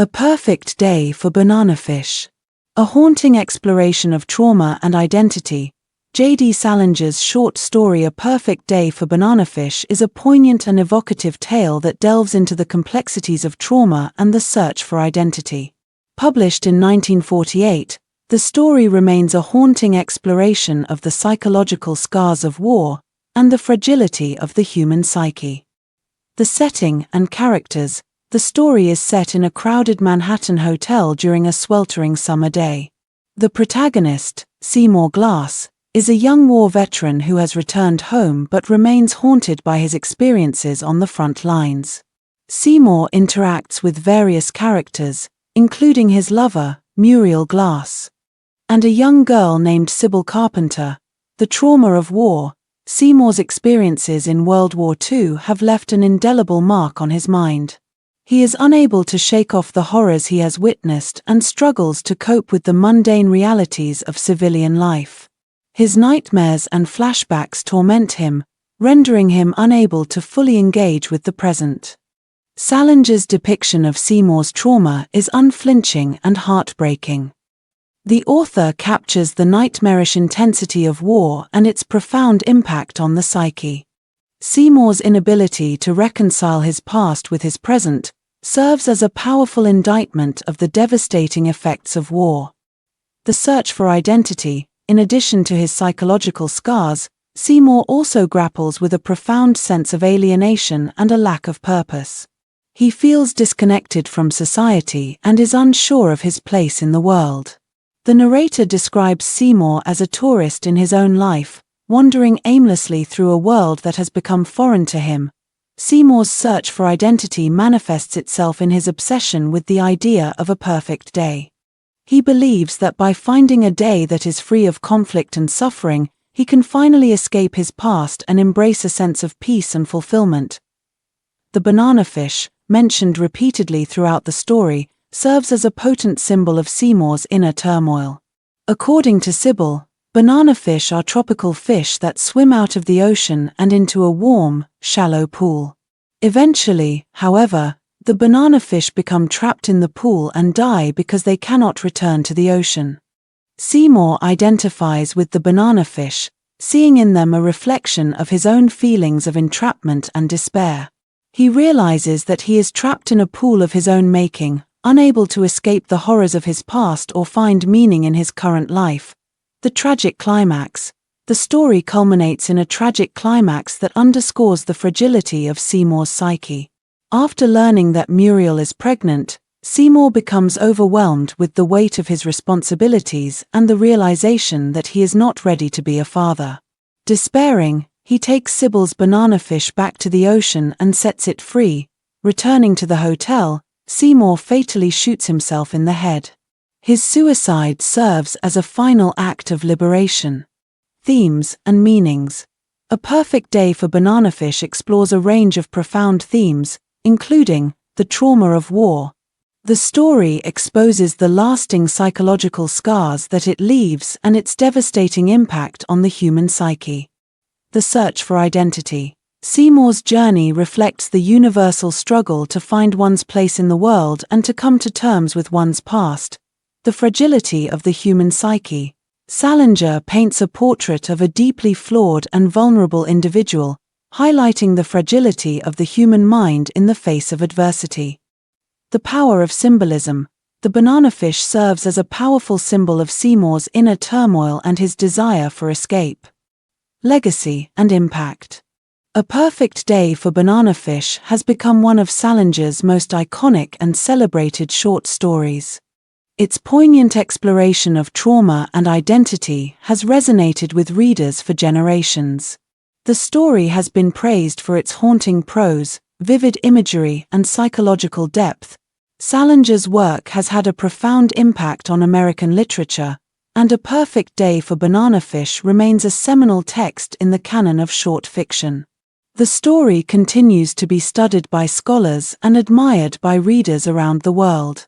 A Perfect Day for Bananafish. A haunting exploration of trauma and identity, J.D. Salinger's short story A Perfect Day for Bananafish is a poignant and evocative tale that delves into the complexities of trauma and the search for identity. Published in 1948, the story remains a haunting exploration of the psychological scars of war and the fragility of the human psyche. The setting and characters. The story is set in a crowded Manhattan hotel during a sweltering summer day. The protagonist, Seymour Glass, is a young war veteran who has returned home but remains haunted by his experiences on the front lines. Seymour interacts with various characters, including his lover, Muriel Glass, and a young girl named Sybil Carpenter. The trauma of war. Seymour's experiences in World War II have left an indelible mark on his mind. He is unable to shake off the horrors he has witnessed and struggles to cope with the mundane realities of civilian life. His nightmares and flashbacks torment him, rendering him unable to fully engage with the present. Salinger's depiction of Seymour's trauma is unflinching and heartbreaking. The author captures the nightmarish intensity of war and its profound impact on the psyche. Seymour's inability to reconcile his past with his present serves as a powerful indictment of the devastating effects of war. The search for identity. In addition to his psychological scars, Seymour also grapples with a profound sense of alienation and a lack of purpose. He feels disconnected from society and is unsure of his place in the world. The narrator describes Seymour as a tourist in his own life, wandering aimlessly through a world that has become foreign to him. Seymour's search for identity manifests itself in his obsession with the idea of a perfect day. He believes that by finding a day that is free of conflict and suffering, he can finally escape his past and embrace a sense of peace and fulfillment. The bananafish, mentioned repeatedly throughout the story, serves as a potent symbol of Seymour's inner turmoil. According to Sybil, bananafish are tropical fish that swim out of the ocean and into a warm, shallow pool. Eventually, however, the bananafish become trapped in the pool and die because they cannot return to the ocean. Seymour identifies with the bananafish, seeing in them a reflection of his own feelings of entrapment and despair. He realizes that he is trapped in a pool of his own making, unable to escape the horrors of his past or find meaning in his current life. The tragic climax. The story culminates in a tragic climax that underscores the fragility of Seymour's psyche. After learning that Muriel is pregnant, Seymour becomes overwhelmed with the weight of his responsibilities and the realization that he is not ready to be a father. Despairing, he takes Sybil's bananafish back to the ocean and sets it free. Returning to the hotel, Seymour fatally shoots himself in the head. His suicide serves as a final act of liberation. Themes and meanings. A Perfect Day for Bananafish explores a range of profound themes, including the trauma of war. The story exposes the lasting psychological scars that it leaves and its devastating impact on the human psyche. The search for identity. Seymour's journey reflects the universal struggle to find one's place in the world and to come to terms with one's past. The fragility of the human psyche. Salinger paints a portrait of a deeply flawed and vulnerable individual, highlighting the fragility of the human mind in the face of adversity. The power of symbolism. The bananafish serves as a powerful symbol of Seymour's inner turmoil and his desire for escape. Legacy and impact. A Perfect Day for Bananafish has become one of Salinger's most iconic and celebrated short stories. Its poignant exploration of trauma and identity has resonated with readers for generations. The story has been praised for its haunting prose, vivid imagery, and psychological depth. Salinger's work has had a profound impact on American literature, and A Perfect Day for Bananafish remains a seminal text in the canon of short fiction. The story continues to be studied by scholars and admired by readers around the world.